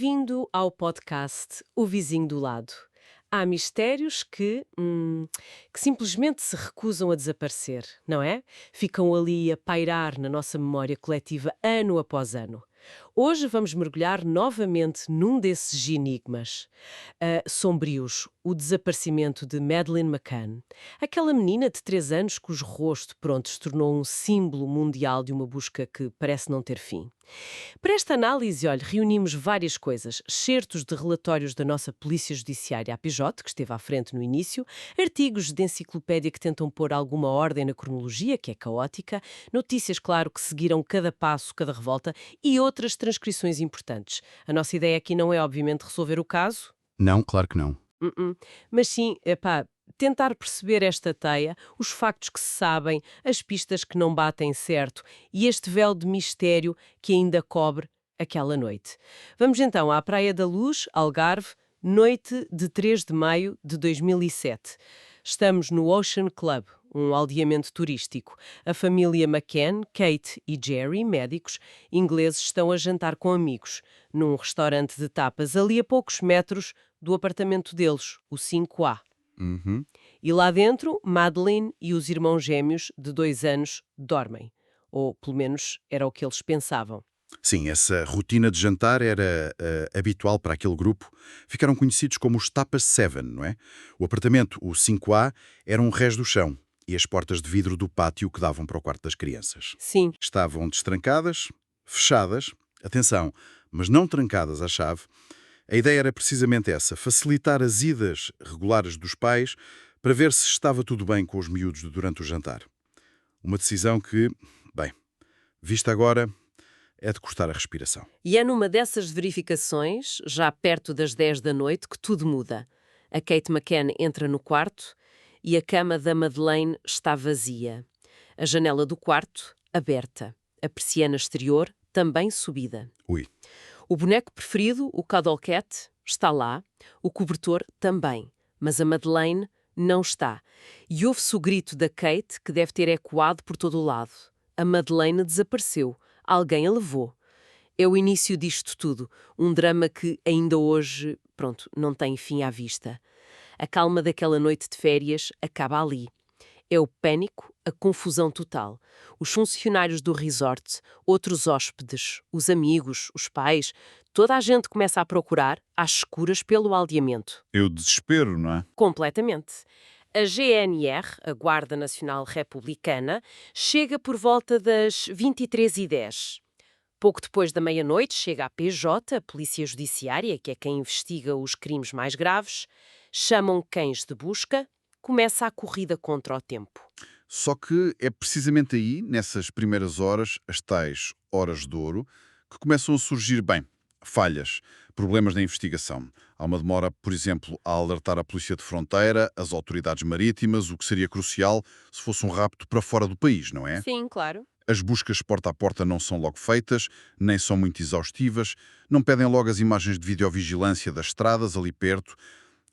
Bem-vindo ao podcast O Vizinho do Lado. Há mistérios que simplesmente se recusam a desaparecer, não é? Ficam ali a pairar na nossa memória coletiva ano após ano. Hoje vamos mergulhar novamente num desses enigmas sombrios, o desaparecimento de Madeleine McCann. Aquela menina de 3 anos cujo rosto, pronto, se tornou um símbolo mundial de uma busca que parece não ter fim. Para esta análise, olha, reunimos várias coisas. Certos de relatórios da nossa Polícia Judiciária, a PJ, que esteve à frente no início, artigos de enciclopédia que tentam pôr alguma ordem na cronologia, que é caótica, notícias, claro, que seguiram cada passo, cada revolta, e outras transcrições importantes. A nossa ideia aqui não é, obviamente, resolver o caso. Não, claro que não. Mas sim, tentar perceber esta teia, os factos que se sabem, as pistas que não batem certo e este véu de mistério que ainda cobre aquela noite. Vamos então à Praia da Luz, Algarve, noite de 3 de maio de 2007. Estamos no Ocean Club, um aldeamento turístico. A família McCann, Kate e Jerry, médicos, ingleses, estão a jantar com amigos, num restaurante de tapas ali a poucos metros do apartamento deles, o 5A. Uhum. E lá dentro, Madeleine e os irmãos gêmeos de 2 anos dormem. Ou, pelo menos, era o que eles pensavam. Sim, essa rotina de jantar era habitual para aquele grupo. Ficaram conhecidos como os Tapas Seven, não é? O apartamento, o 5A, era um rés do chão e as portas de vidro do pátio que davam para o quarto das crianças. Sim, Estavam destrancadas, fechadas, atenção, mas não trancadas à chave. A ideia era precisamente essa, facilitar as idas regulares dos pais para ver se estava tudo bem com os miúdos durante o jantar. Uma decisão que, bem, vista agora, é de cortar a respiração. e é numa dessas verificações, já perto das 10 da noite, que tudo muda. A Kate McCann entra no quarto e a cama da Madeleine está vazia. A janela do quarto, aberta. A persiana exterior, também subida. Ui, O boneco preferido, o Cuddle Cat, está lá. O cobertor também. Mas a Madeleine não está. E ouve-se o grito da Kate, que deve ter ecoado por todo o lado. A Madeleine desapareceu. Alguém a levou. É o início disto tudo. Um drama que ainda hoje, pronto, não tem fim à vista. A calma daquela noite de férias acaba ali. É o pânico, a confusão total. Os funcionários do resort, outros hóspedes, os amigos, os pais, toda a gente começa a procurar, às escuras, pelo aldeamento. É o desespero, não é? Completamente. A GNR, a Guarda Nacional Republicana, chega por volta das 23h10. Pouco depois da meia-noite chega a PJ, a Polícia Judiciária, que é quem investiga os crimes mais graves, chamam cães de busca, começa a corrida contra o tempo. Só que é precisamente aí, nessas primeiras horas, as tais horas de ouro, que começam a surgir, bem, falhas, problemas na investigação. Há uma demora, por exemplo, a alertar a Polícia de Fronteira, as autoridades marítimas, o que seria crucial se fosse um rapto para fora do país, não é? Sim, claro. As buscas porta a porta não são logo feitas, nem são muito exaustivas, não pedem logo as imagens de videovigilância das estradas ali perto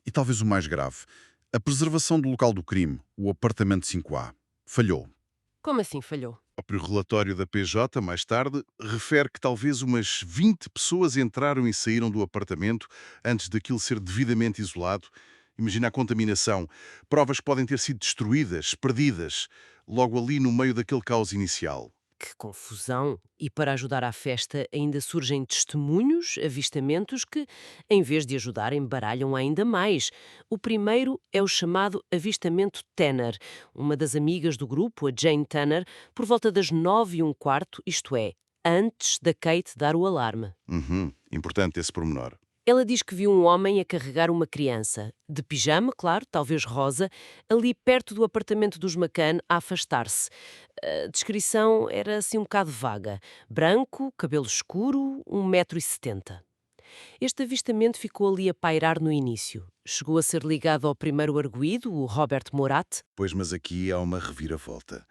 e talvez o mais grave, a preservação do local do crime, o apartamento 5A, falhou. Como assim falhou? O próprio relatório da PJ, mais tarde, refere que talvez umas 20 pessoas entraram e saíram do apartamento antes daquilo ser devidamente isolado. Imagina a contaminação. Provas que podem ter sido destruídas, perdidas, logo ali no meio daquele caos inicial. Que confusão! E para ajudar à festa ainda surgem testemunhos, avistamentos que, em vez de ajudar, baralham ainda mais. O primeiro é o chamado avistamento Tanner. Uma das amigas do grupo, a Jane Tanner, por volta das 9h15, isto é, antes da Kate dar o alarme. Importante esse pormenor. Ela diz que viu um homem a carregar uma criança, de pijama, claro, talvez rosa, ali perto do apartamento dos McCann, a afastar-se. A descrição era assim um bocado vaga. Branco, cabelo escuro, 1,70 m. Este avistamento ficou ali a pairar no início. Chegou a ser ligado ao primeiro arguido, o Robert Morat. Pois, mas aqui há uma reviravolta.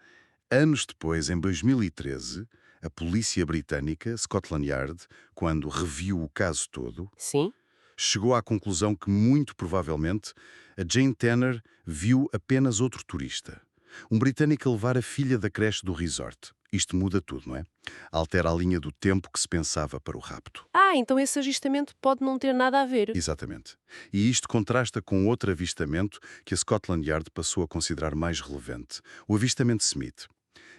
Anos depois, em 2013, a polícia britânica, Scotland Yard, quando reviu o caso todo, Sim? chegou à conclusão que, muito provavelmente, a Jane Tanner viu apenas outro turista. Um britânico a levar a filha da creche do resort. Isto muda tudo, não é? Altera a linha do tempo que se pensava para o rapto. Ah, então esse agistamento pode não ter nada a ver. Exatamente. E isto contrasta com outro avistamento que a Scotland Yard passou a considerar mais relevante, o avistamento Smith.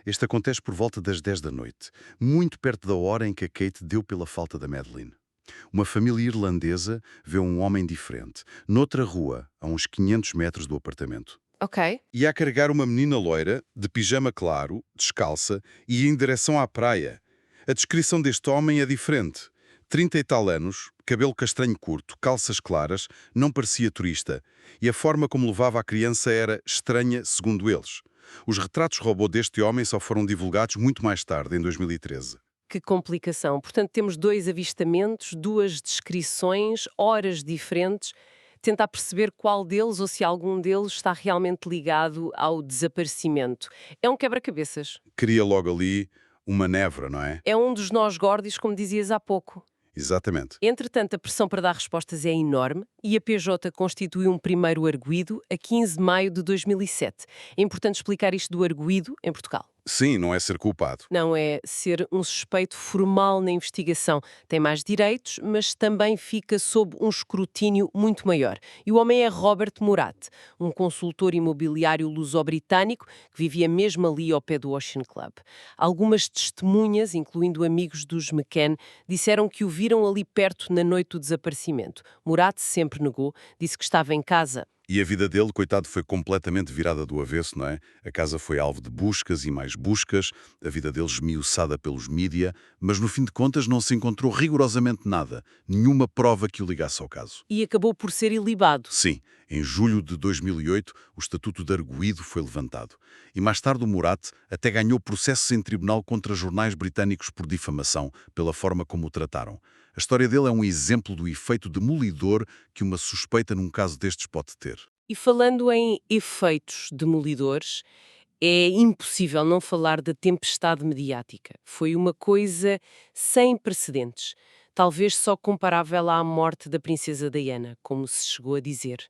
Este acontece por volta das 10 da noite, muito perto da hora em que a Kate deu pela falta da Madeleine. Uma família irlandesa vê um homem diferente, noutra rua, a uns 500 metros do apartamento. Ok. E a carregar uma menina loira, de pijama claro, descalça e em direção à praia. A descrição deste homem é diferente. 30 e tal anos, cabelo castanho curto, calças claras, não parecia turista. E a forma como levava a criança era estranha, segundo eles. Os retratos robô deste homem só foram divulgados muito mais tarde, em 2013. Que complicação. Portanto, temos dois avistamentos, duas descrições, horas diferentes. Tentar perceber qual deles ou se algum deles está realmente ligado ao desaparecimento. É um quebra-cabeças. Cria logo ali uma névoa, não é? É um dos nós górdios, como dizias há pouco. Exatamente. Entretanto, a pressão para dar respostas é enorme e a PJ constituiu um primeiro arguido a 15 de maio de 2007. É importante explicar isto do arguido em Portugal. Sim, não é ser culpado. Não é ser um suspeito formal na investigação. Tem mais direitos, mas também fica sob um escrutínio muito maior. E o homem é Robert Murat, um consultor imobiliário luso-britânico que vivia mesmo ali ao pé do Ocean Club. Algumas testemunhas, incluindo amigos dos McCann, disseram que o viram ali perto na noite do desaparecimento. Murat sempre negou, disse que estava em casa. E a vida dele, coitado, foi completamente virada do avesso, não é? A casa foi alvo de buscas e mais buscas, a vida dele esmiuçada pelos mídia, mas no fim de contas não se encontrou rigorosamente nada, nenhuma prova que o ligasse ao caso. E acabou por ser ilibado. Sim, em julho de 2008, o Estatuto de Arguido foi levantado. E mais tarde o Murat até ganhou processos em tribunal contra jornais britânicos por difamação, pela forma como o trataram. A história dele é um exemplo do efeito demolidor que uma suspeita num caso destes pode ter. E falando em efeitos demolidores, é impossível não falar da tempestade mediática. Foi uma coisa sem precedentes. Talvez só comparável à morte da princesa Diana, como se chegou a dizer.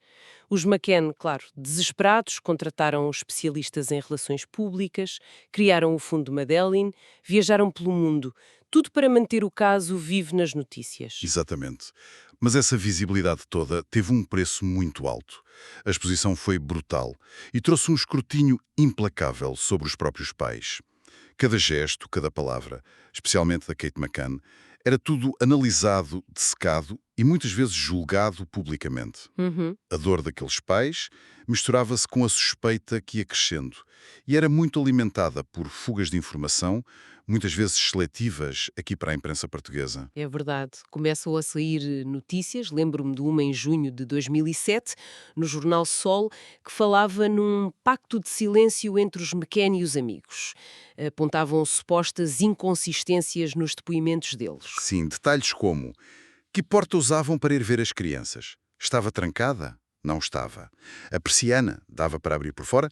Os McCann, claro, desesperados, contrataram especialistas em relações públicas, criaram o Fundo Madeleine, viajaram pelo mundo, tudo para manter o caso vivo nas notícias. Exatamente. Mas essa visibilidade toda teve um preço muito alto. A exposição foi brutal e trouxe um escrutínio implacável sobre os próprios pais. Cada gesto, cada palavra, especialmente da Kate McCann, era tudo analisado, dissecado e muitas vezes julgado publicamente. A dor daqueles pais misturava-se com a suspeita que ia crescendo e era muito alimentada por fugas de informação, muitas vezes seletivas, aqui para a imprensa portuguesa. É verdade. Começam a sair notícias, lembro-me de uma em junho de 2007, no jornal Sol, que falava num pacto de silêncio entre os McCann e os amigos. Apontavam supostas inconsistências nos depoimentos deles. Sim, detalhes como: que porta usavam para ir ver as crianças? Estava trancada? Não estava. A persiana dava para abrir por fora?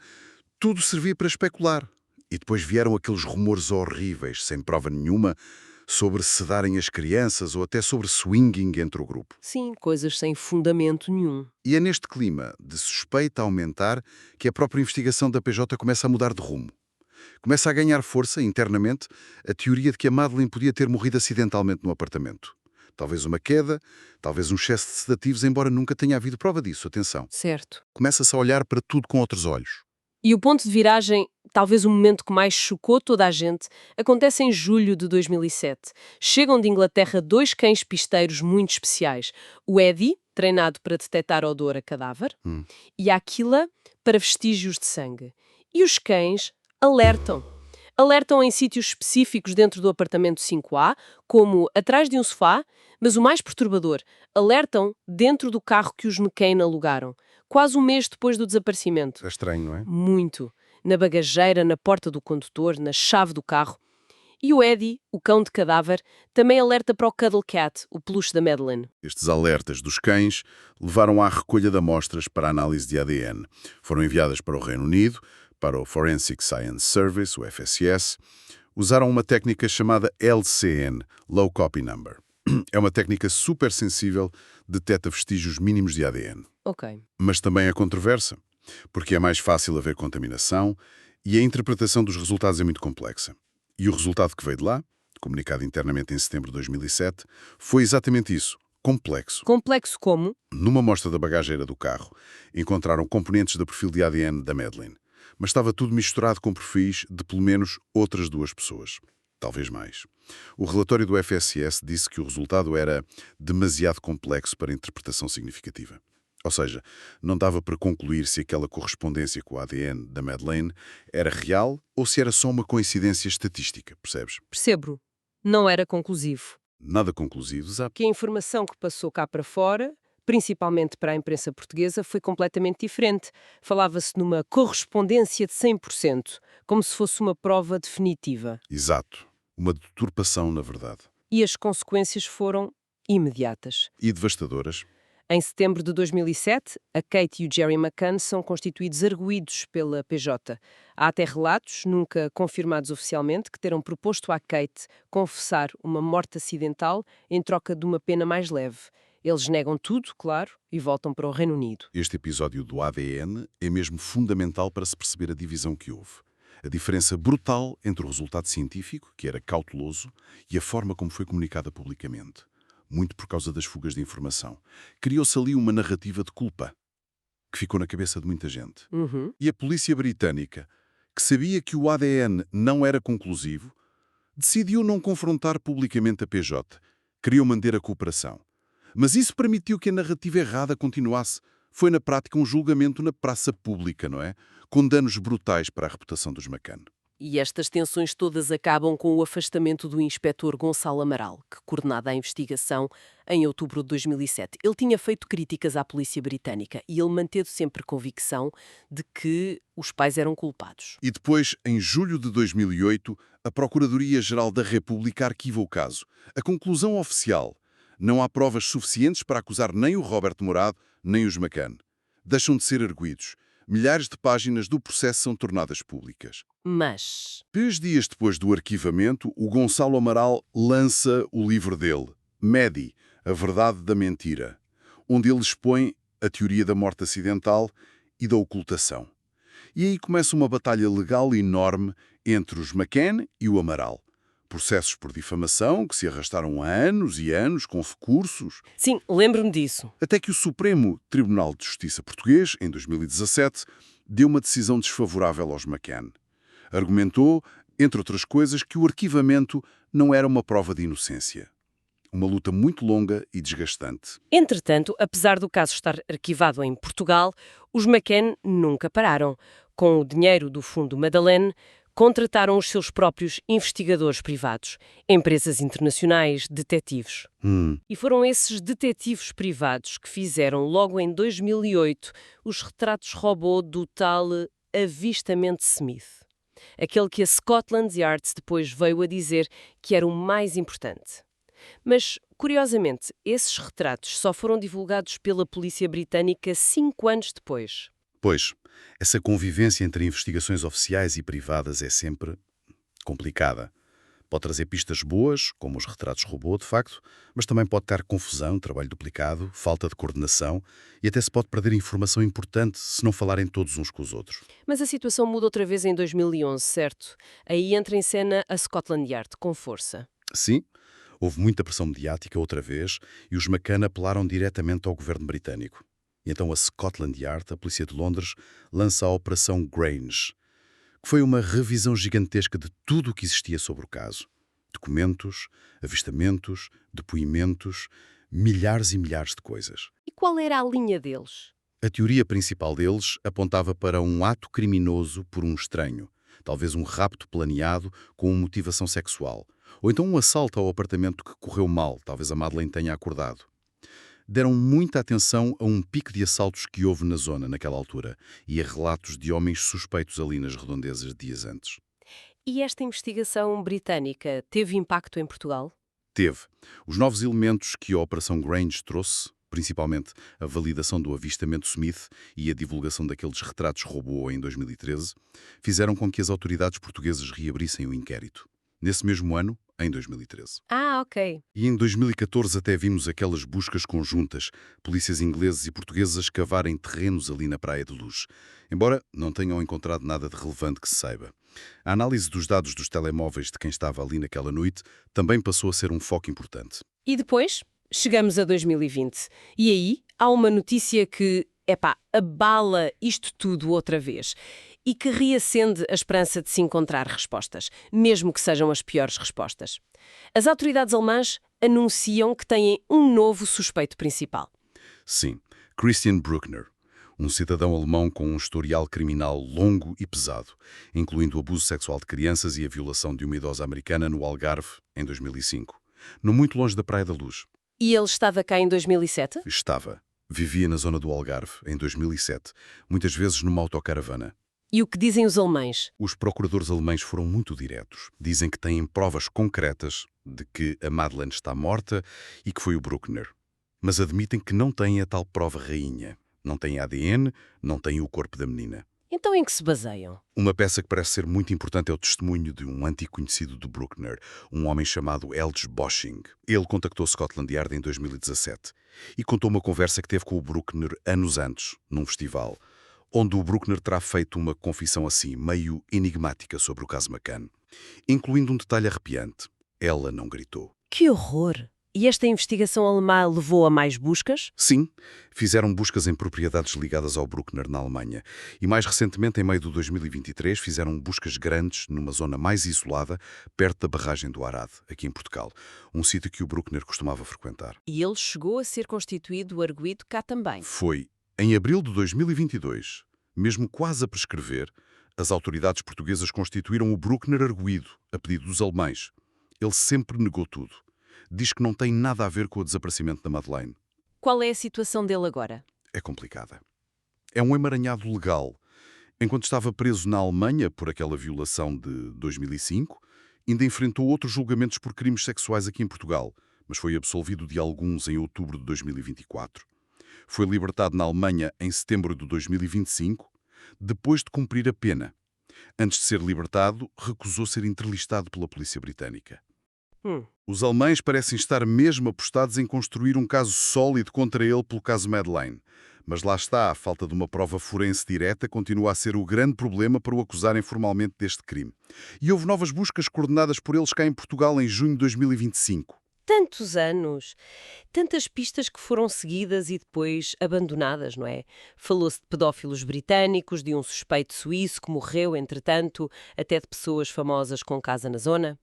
Tudo servia para especular. E depois vieram aqueles rumores horríveis, sem prova nenhuma, sobre sedarem as crianças ou até sobre swinging entre o grupo. Sim, coisas sem fundamento nenhum. E é neste clima de suspeita a aumentar que a própria investigação da PJ começa a mudar de rumo. Começa a ganhar força, internamente, a teoria de que a Madeleine podia ter morrido acidentalmente no apartamento. Talvez uma queda, talvez um excesso de sedativos, embora nunca tenha havido prova disso, atenção. Certo. Começa-se a olhar para tudo com outros olhos. E o ponto de viragem, talvez o momento que mais chocou toda a gente, acontece em julho de 2007. Chegam de Inglaterra dois cães pisteiros muito especiais. O Eddie, treinado para detectar odor a cadáver, e a Aquila, para vestígios de sangue. E os cães alertam. Alertam em sítios específicos dentro do apartamento 5A, como atrás de um sofá, mas o mais perturbador, alertam dentro do carro que os McCann alugaram, quase um mês depois do desaparecimento. É estranho, não é? Muito. Na bagageira, na porta do condutor, na chave do carro. E o Eddie, o cão de cadáver, também alerta para o Cuddle Cat, o peluche da Madeleine. Estes alertas dos cães levaram à recolha de amostras para a análise de ADN. Foram enviadas para o Reino Unido, para o Forensic Science Service, o FSS. Usaram uma técnica chamada LCN, Low Copy Number. É uma técnica super sensível, detecta vestígios mínimos de ADN. Ok. Mas também é controversa, porque é mais fácil haver contaminação e a interpretação dos resultados é muito complexa. E o resultado que veio de lá, comunicado internamente em setembro de 2007, foi exatamente isso. Complexo. Complexo como? Numa amostra da bagageira do carro, encontraram componentes do perfil de ADN da Madeleine, mas estava tudo misturado com perfis de pelo menos outras 2 pessoas. Talvez mais. O relatório do FSS disse que o resultado era demasiado complexo para interpretação significativa. Ou seja, não dava para concluir se aquela correspondência com o ADN da Madeleine era real ou se era só uma coincidência estatística, percebes? Percebo. Não era conclusivo. Nada conclusivo, sabe? Que a informação que passou cá para fora, principalmente para a imprensa portuguesa, foi completamente diferente. Falava-se numa correspondência de 100%, como se fosse uma prova definitiva. Exato. Uma deturpação, na verdade. E as consequências foram imediatas. E devastadoras. Em setembro de 2007, a Kate e o Jerry McCann são constituídos arguidos pela PJ. Há até relatos, nunca confirmados oficialmente, que terão proposto à Kate confessar uma morte acidental em troca de uma pena mais leve. Eles negam tudo, claro, e voltam para o Reino Unido. Este episódio do ADN é mesmo fundamental para se perceber a divisão que houve. A diferença brutal entre o resultado científico, que era cauteloso, e a forma como foi comunicada publicamente. Muito por causa das fugas de informação. Criou-se ali uma narrativa de culpa, que ficou na cabeça de muita gente. E a polícia britânica, que sabia que o ADN não era conclusivo, decidiu não confrontar publicamente a PJ. Queriam manter a cooperação. Mas isso permitiu que a narrativa errada continuasse. Foi, na prática, um julgamento na praça pública, não é? Com danos brutais para a reputação dos McCann. E estas tensões todas acabam com o afastamento do inspetor Gonçalo Amaral, que coordenava a investigação em outubro de 2007. Ele tinha feito críticas à polícia britânica e ele manteve sempre convicção de que os pais eram culpados. E depois, em julho de 2008, a Procuradoria-Geral da República arquiva o caso. A conclusão oficial: não há provas suficientes para acusar nem o Robert Morado, nem os McCann. Deixam de ser arguidos. Milhares de páginas do processo são tornadas públicas. Mas 3 dias depois do arquivamento, o Gonçalo Amaral lança o livro dele, Medi, A Verdade da Mentira, onde ele expõe a teoria da morte acidental e da ocultação. E aí começa uma batalha legal enorme entre os McCann e o Amaral. Processos por difamação que se arrastaram há anos e anos, com recursos, sim, lembro-me disso. até que o Supremo Tribunal de Justiça português, em 2017, deu uma decisão desfavorável aos McCann. Argumentou, entre outras coisas, que o arquivamento não era uma prova de inocência. Uma luta muito longa e desgastante. Entretanto, apesar do caso estar arquivado em Portugal, os McCann nunca pararam. Com o dinheiro do Fundo Madeleine, contrataram os seus próprios investigadores privados, empresas internacionais, detetives. E foram esses detetives privados que fizeram, logo em 2008, os retratos robô do tal avistamento Smith. Aquele que a Scotland Yard depois veio a dizer que era o mais importante. Mas, curiosamente, esses retratos só foram divulgados pela polícia britânica 5 anos depois. Pois, essa convivência entre investigações oficiais e privadas é sempre complicada. Pode trazer pistas boas, como os retratos robô, de facto, mas também pode ter confusão, trabalho duplicado, falta de coordenação e até se pode perder informação importante se não falarem todos uns com os outros. Mas a situação muda outra vez em 2011, certo? Aí entra em cena a Scotland Yard, com força. Sim, houve muita pressão mediática outra vez e os McCann apelaram diretamente ao governo britânico. E então a Scotland Yard, a polícia de Londres, lança a Operação Grange, que foi uma revisão gigantesca de tudo o que existia sobre o caso. Documentos, avistamentos, depoimentos, milhares e milhares de coisas. E qual era a linha deles? A teoria principal deles apontava para um ato criminoso por um estranho, talvez um rapto planeado com motivação sexual, ou então um assalto ao apartamento que correu mal, talvez a Madeleine tenha acordado. Deram muita atenção a um pico de assaltos que houve na zona naquela altura e a relatos de homens suspeitos ali nas redondezas dias antes. E esta investigação britânica teve impacto em Portugal? Teve. Os novos elementos que a Operação Grange trouxe, principalmente a validação do avistamento Smith e a divulgação daqueles retratos robô em 2013, fizeram com que as autoridades portuguesas reabrissem o inquérito. nesse mesmo ano, em 2013. Ah, ok. E em 2014 até vimos aquelas buscas conjuntas, polícias ingleses e portugueses a escavarem terrenos ali na Praia de Luz, embora não tenham encontrado nada de relevante que se saiba. A análise dos dados dos telemóveis de quem estava ali naquela noite também passou a ser um foco importante. E depois, chegamos a 2020. E aí, há uma notícia que, abala isto tudo outra vez. E que reacende a esperança de se encontrar respostas, mesmo que sejam as piores respostas. As autoridades alemãs anunciam que têm um novo suspeito principal. Sim, Christian Bruckner, um cidadão alemão com um historial criminal longo e pesado, incluindo o abuso sexual de crianças e a violação de uma idosa americana no Algarve, em 2005. Não muito longe da Praia da Luz. E ele estava cá em 2007? Estava. Vivia na zona do Algarve, em 2007, muitas vezes numa autocaravana. E o que dizem os alemães? Os procuradores alemães foram muito diretos. Dizem que têm provas concretas de que a Madeleine está morta e que foi o Bruckner. Mas admitem que não têm a tal prova rainha. Não têm ADN, não têm o corpo da menina. Então em que se baseiam? Uma peça que parece ser muito importante é o testemunho de um antigo conhecido do Bruckner, um homem chamado Helge Bosching. Ele contactou Scotland Yard em 2017 e contou uma conversa que teve com o Bruckner anos antes, num festival, onde o Bruckner terá feito uma confissão assim, meio enigmática sobre o caso McCann, incluindo um detalhe arrepiante. Ela não gritou. Que horror! E esta investigação alemã levou a mais buscas? Sim, fizeram buscas em propriedades ligadas ao Bruckner na Alemanha e mais recentemente, em meio de 2023, fizeram buscas grandes numa zona mais isolada, perto da barragem do Arade, aqui em Portugal, um sítio que o Bruckner costumava frequentar. E ele chegou a ser constituído o arguido cá também. Foi em abril de 2022, mesmo quase a prescrever, as autoridades portuguesas constituíram o Bruckner arguido, a pedido dos alemães. Ele sempre negou tudo. Diz que não tem nada a ver com o desaparecimento da Madeleine. Qual é a situação dele agora? É complicada. É um emaranhado legal. Enquanto estava preso na Alemanha por aquela violação de 2005, ainda enfrentou outros julgamentos por crimes sexuais aqui em Portugal, mas foi absolvido de alguns em outubro de 2024. Foi libertado na Alemanha em setembro de 2025, depois de cumprir a pena. Antes de ser libertado, recusou ser entrelistado pela polícia britânica. Os alemães parecem estar mesmo apostados em construir um caso sólido contra ele pelo caso Madeleine. Mas lá está, a falta de uma prova forense direta continua a ser o grande problema para o acusarem formalmente deste crime. E houve novas buscas coordenadas por eles cá em Portugal em junho de 2025. Tantos anos, tantas pistas que foram seguidas e depois abandonadas, não é? Falou-se de pedófilos britânicos, de um suspeito suíço que morreu, entretanto, até de pessoas famosas com casa na zona.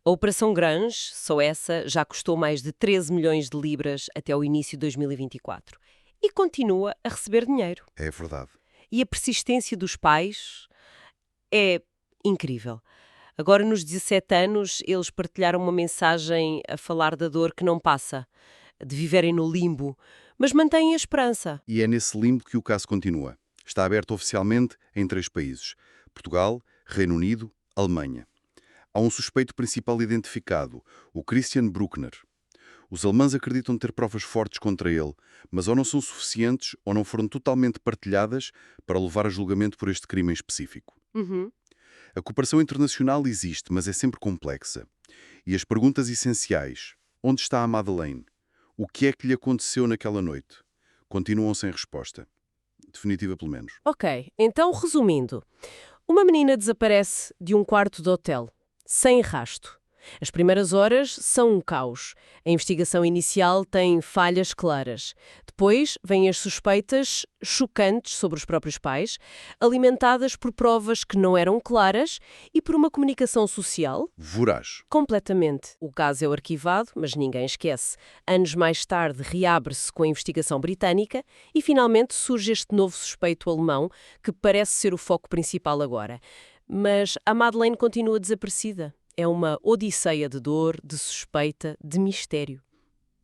A Operação Grange, só essa, já custou mais de 13 milhões de libras até o início de 2024. E continua a receber dinheiro. É verdade. E a persistência dos pais é incrível. Agora, nos 17 anos, eles partilharam uma mensagem a falar da dor que não passa, de viverem no limbo, mas mantêm a esperança. E é nesse limbo que o caso continua. Está aberto oficialmente em 3 países: Portugal, Reino Unido, Alemanha. Há um suspeito principal identificado, o Christian Bruckner. Os alemães acreditam ter provas fortes contra ele, mas ou não são suficientes ou não foram totalmente partilhadas para levar a julgamento por este crime em específico. A cooperação internacional existe, mas é sempre complexa. E as perguntas essenciais, onde está a Madeleine? O que é que lhe aconteceu naquela noite? Continuam sem resposta. Definitiva, pelo menos. Ok, então resumindo. Uma menina desaparece de um quarto de hotel, sem rasto. As primeiras horas são um caos. A investigação inicial tem falhas claras. Depois vêm as suspeitas chocantes sobre os próprios pais, alimentadas por provas que não eram claras e por uma comunicação social voraz. Completamente. O caso é arquivado, mas ninguém esquece. Anos mais tarde reabre-se com a investigação britânica e finalmente surge este novo suspeito alemão que parece ser o foco principal agora. Mas a Madeleine continua desaparecida. É uma odisseia de dor, de suspeita, de mistério.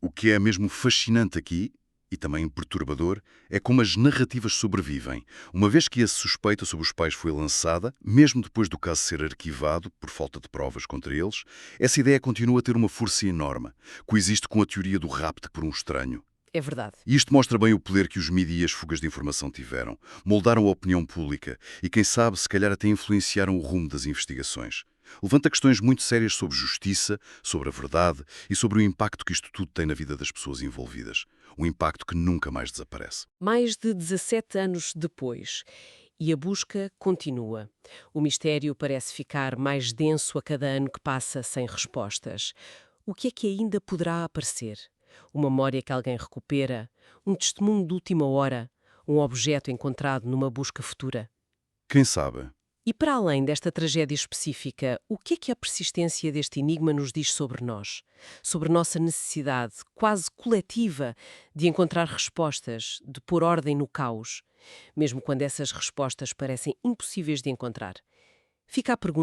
O que é mesmo fascinante aqui, e também perturbador, é como as narrativas sobrevivem. Uma vez que essa suspeita sobre os pais foi lançada, mesmo depois do caso ser arquivado por falta de provas contra eles, essa ideia continua a ter uma força enorme. Coexiste com a teoria do rapto por um estranho. É verdade. E isto mostra bem o poder que os mídias e as fugas de informação tiveram. Moldaram a opinião pública e, quem sabe, se calhar até influenciaram o rumo das investigações. Levanta questões muito sérias sobre justiça, sobre a verdade e sobre o impacto que isto tudo tem na vida das pessoas envolvidas. Um impacto que nunca mais desaparece. Mais de 17 anos depois, e a busca continua. O mistério parece ficar mais denso a cada ano que passa sem respostas. O que é que ainda poderá aparecer? Uma memória que alguém recupera? Um testemunho de última hora? Um objeto encontrado numa busca futura? Quem sabe? E para além desta tragédia específica, o que é que a persistência deste enigma nos diz sobre nós? Sobre nossa necessidade, quase coletiva, de encontrar respostas, de pôr ordem no caos, mesmo quando essas respostas parecem impossíveis de encontrar. Fica a pergunta.